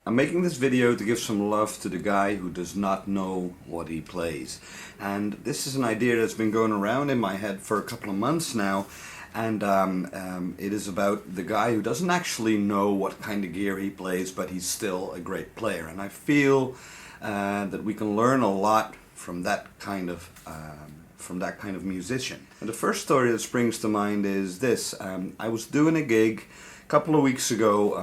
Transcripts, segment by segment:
I'm making this video to give some love to the guy who does not know what he plays. And this is an idea that's been going around in my head for a couple of months now. And it is about the guy who doesn't actually know what kind of gear he plays, but he's still a great player. And I feel that we can learn a lot from that kind of musician. And the first story that springs to mind is this. I was doing a gig a couple of weeks ago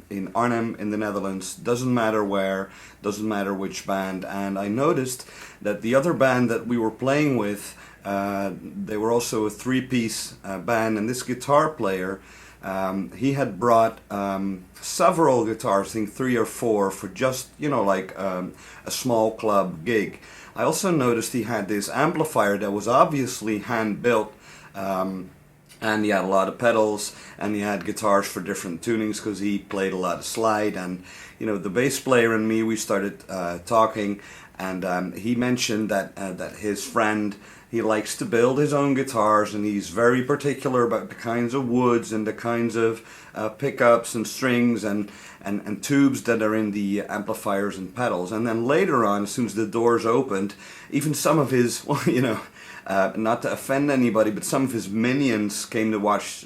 in Arnhem in the Netherlands. Doesn't matter where, doesn't matter which band. And I noticed that the other band that we were playing with, they were also a three-piece band, and this guitar player, he had brought several guitars, I think 3 or 4, for just, like a small club gig. I also noticed he had this amplifier that was obviously hand-built, and he had a lot of pedals, and he had guitars for different tunings because he played a lot of slide. And the bass player and me, we started talking, and he mentioned that his friend, he likes to build his own guitars, and he's very particular about the kinds of woods and the kinds of pickups and strings and tubes that are in the amplifiers and pedals. And then later on, as soon as the doors opened, even some of his, not to offend anybody, but some of his minions came to watch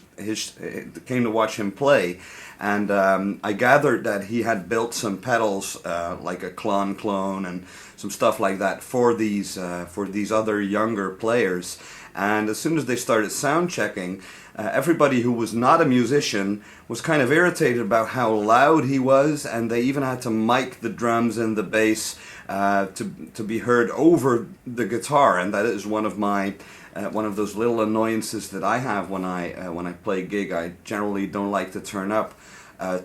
him play, and I gathered that he had built some pedals, like a clone and some stuff like that for these other younger players. And as soon as they started sound checking, everybody who was not a musician was kind of irritated about how loud he was, and they even had to mic the drums and the bass to be heard over the guitar. And that is one of those little annoyances that I have when I play gig. I generally don't like to turn up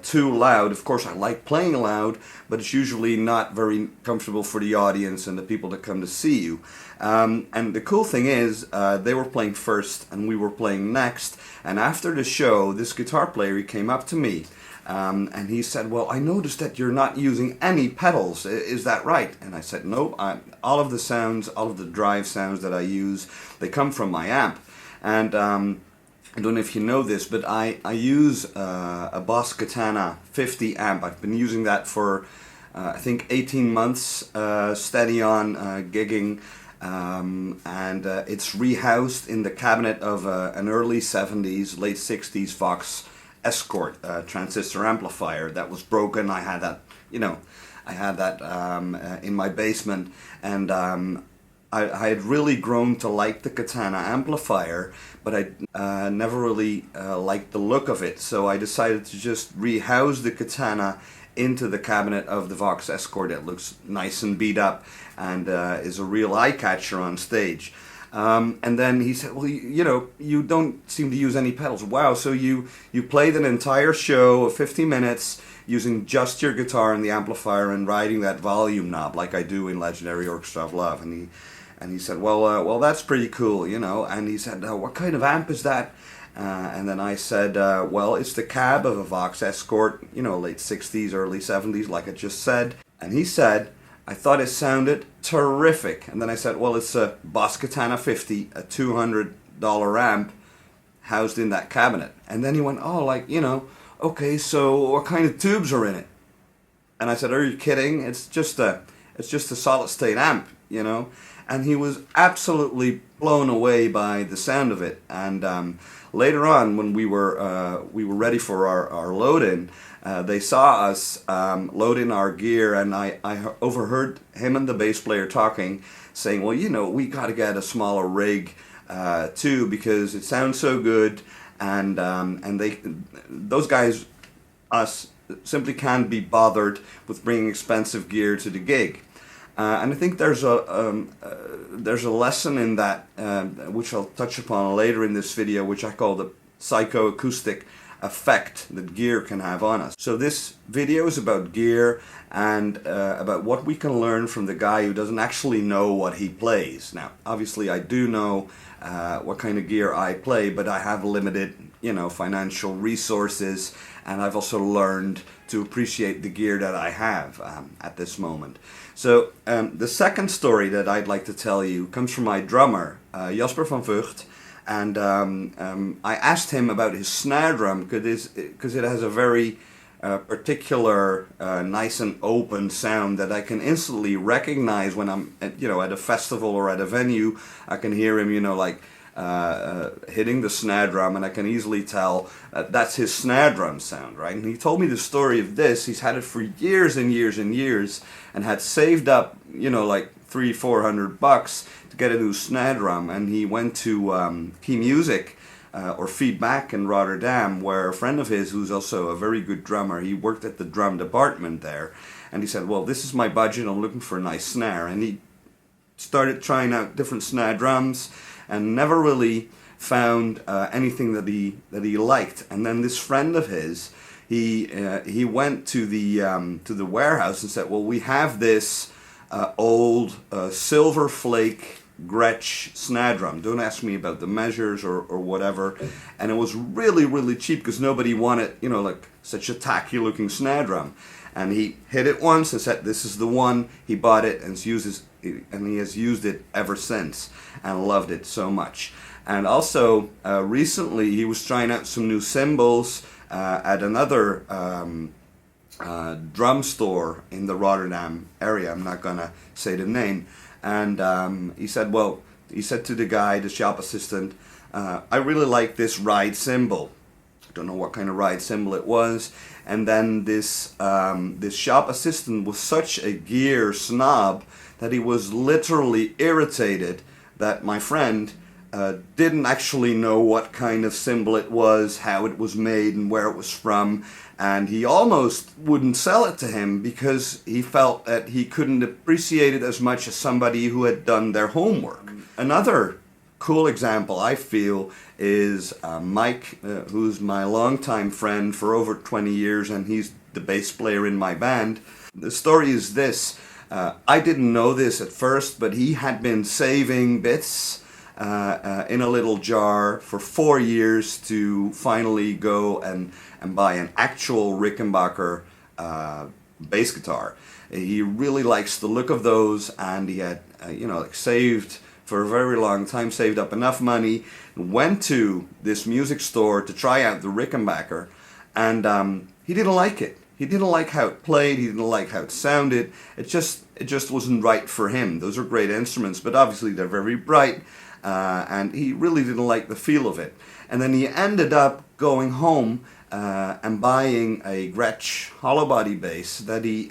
too loud. Of course, I like playing loud, but it's usually not very comfortable for the audience and the people that come to see you. And the cool thing is, they were playing first and we were playing next. And after the show, this guitar player, he came up to me, and he said, "Well, I noticed that you're not using any pedals. Is that right?" And I said, "Nope. All of the sounds, all of the drive sounds that I use, they come from my amp." And I don't know if you know this, but I use a Boss Katana 50 amp. I've been using that for I think 18 months, steady on gigging, and it's rehoused in the cabinet of an early 70s, late 60s Vox Escort transistor amplifier that was broken. I had that, in my basement, and I had really grown to like the Katana amplifier, but I never really liked the look of it. So I decided to just rehouse the Katana into the cabinet of the Vox Escort. It looks nice and beat up and is a real eye catcher on stage. And then he said, "Well, you don't seem to use any pedals. Wow, so you played an entire show of 50 minutes using just your guitar and the amplifier and riding that volume knob like I do in Legendary Orchestra of Love." And he said, well, that's pretty cool, And he said, "What kind of amp is that?" And then I said, "Well, it's the cab of a Vox Escort, late 60s, early 70s, like I just said." And he said, "I thought it sounded terrific." And then I said, "Well, it's a Boss Katana 50, a $200 amp housed in that cabinet." And then he went, "Okay, so what kind of tubes are in it?" And I said, "Are you kidding? It's just a solid state amp, And he was absolutely blown away by the sound of it. And later on, when we were ready for our load-in, they saw us load in our gear, and I overheard him and the bass player talking, saying, "Well, we got to get a smaller rig too, because it sounds so good." And those guys, us, simply can't be bothered with bringing expensive gear to the gig. And I think there's a lesson in that, which I'll touch upon later in this video, which I call the psychoacoustic effect that gear can have on us. So this video is about gear and about what we can learn from the guy who doesn't actually know what he plays. Now, obviously, I do know what kind of gear I play, but I have limited, financial resources, and I've also learned to appreciate the gear that I have at this moment. So the second story that I'd like to tell you comes from my drummer, Jasper van Vught, and I asked him about his snare drum because it has a very particular nice and open sound that I can instantly recognize when I'm at a festival or at a venue. I can hear him, like hitting the snare drum, and I can easily tell that's his snare drum sound, right? And he told me the story of this. He's had it for years and years and years, and had saved up, like $300-400 to get a new snare drum. And he went to Key Music or Feedback in Rotterdam, where a friend of his, who's also a very good drummer, he worked at the drum department there, and he said, well, this is my budget, I'm looking for a nice snare. And he started trying out different snare drums and never really found anything that he liked. And then this friend of his, he went to the warehouse and said, well, we have this old Silver Flake Gretsch snare drum. Don't ask me about the measures or whatever. And it was really, really cheap because nobody wanted, like such a tacky looking snare drum. And he hit it once and said, this is the one. He bought it and he has used it ever since and loved it so much. And also recently he was trying out some new cymbals at another drum store in the Rotterdam area. I'm not gonna say the name. And he said to the guy, the shop assistant, I really like this ride cymbal. I don't know what kind of ride cymbal it was. And then this shop assistant was such a gear snob that he was literally irritated that my friend didn't actually know what kind of cymbal it was, how it was made, and where it was from. And he almost wouldn't sell it to him because he felt that he couldn't appreciate it as much as somebody who had done their homework. Another cool example, I feel, is Mike, who's my longtime friend for over 20 years, and he's the bass player in my band. The story is this. I didn't know this at first, but he had been saving bits in a little jar for 4 years to finally go and buy an actual Rickenbacker bass guitar. He really likes the look of those, and he had saved for a very long time, saved up enough money, went to this music store to try out the Rickenbacker, and he didn't like it. He didn't like how it played, he didn't like how it sounded. It just wasn't right for him. Those are great instruments, but obviously they're very bright, and he really didn't like the feel of it. And then he ended up going home and buying a Gretsch hollow body bass that he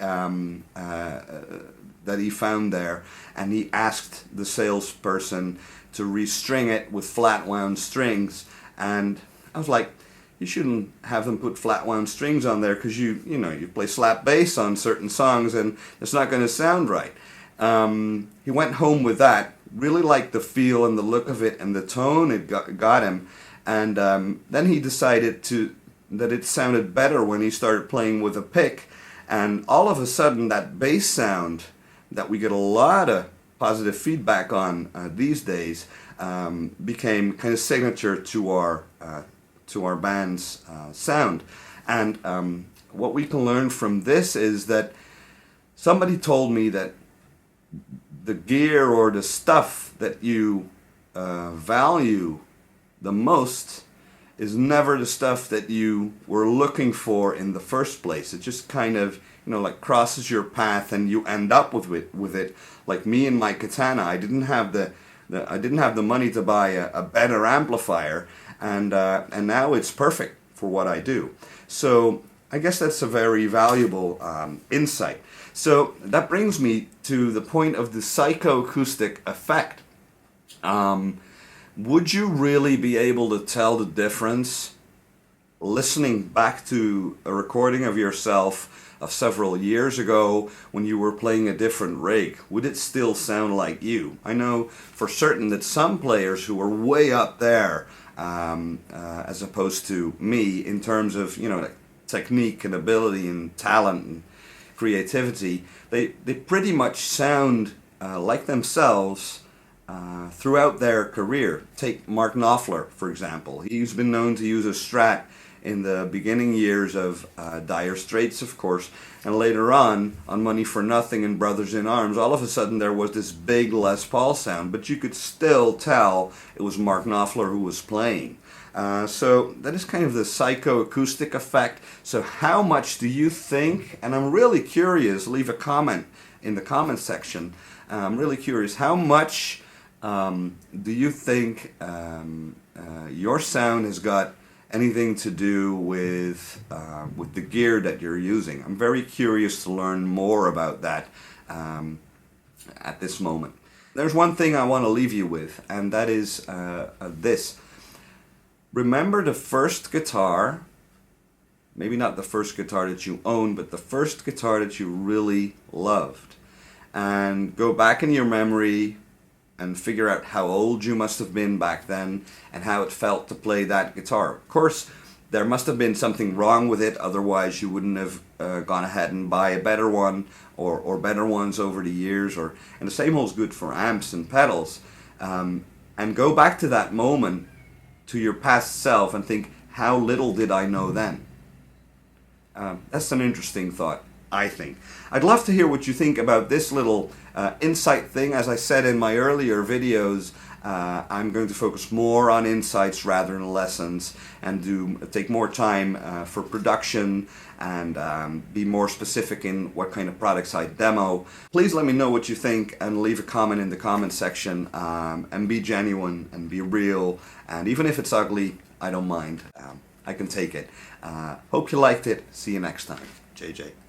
found there, and he asked the salesperson to restring it with flat wound strings. And I was like, you shouldn't have them put flat wound strings on there because you play slap bass on certain songs and it's not going to sound right. He went home with that, really liked the feel and the look of it and the tone it got him, and then he decided that it sounded better when he started playing with a pick, and all of a sudden that bass sound that we get a lot of positive feedback on these days became kind of signature to our band's sound. And what we can learn from this is that somebody told me that the gear or the stuff that you value the most is never the stuff that you were looking for in the first place. It just kind of crosses your path and you end up with it. Like me and my Katana, I didn't have the money to buy a better amplifier, and now it's perfect for what I do. So I guess that's a very valuable insight. So that brings me to the point of the psychoacoustic effect. Would you really be able to tell the difference listening back to a recording of yourself of several years ago when you were playing a different rig? Would it still sound like you? I know for certain that some players who are way up there, as opposed to me, in terms of technique and ability and talent and creativity, they pretty much sound like themselves throughout their career. Take Mark Knopfler, for example. He's been known to use a Strat in the beginning years of Dire Straits, of course, and later on Money for Nothing and Brothers in Arms, all of a sudden there was this big Les Paul sound, but you could still tell it was Mark Knopfler who was playing. So that is kind of the psychoacoustic effect. So how much do you think, and I'm really curious, leave a comment in the comment section, I'm really curious, how much do you think your sound has got anything to do with the gear that you're using? I'm very curious to learn more about that at this moment. There's one thing I want to leave you with, and that is this. Remember the first guitar, maybe not the first guitar that you owned, but the first guitar that you really loved. And go back in your memory and figure out how old you must have been back then and how it felt to play that guitar. Of course, there must have been something wrong with it, otherwise you wouldn't have gone ahead and buy a better one or better ones over the years. And the same holds good for amps and pedals. And go back to that moment, to your past self, and think, how little did I know then? That's an interesting thought, I think. I'd love to hear what you think about this little insight thing. As I said in my earlier videos, I'm going to focus more on insights rather than lessons, and take more time for production and be more specific in what kind of products I demo. Please let me know what you think and leave a comment in the comment section, and be genuine and be real, and even if it's ugly, I don't mind. I can take it. Hope you liked it. See you next time. JJ.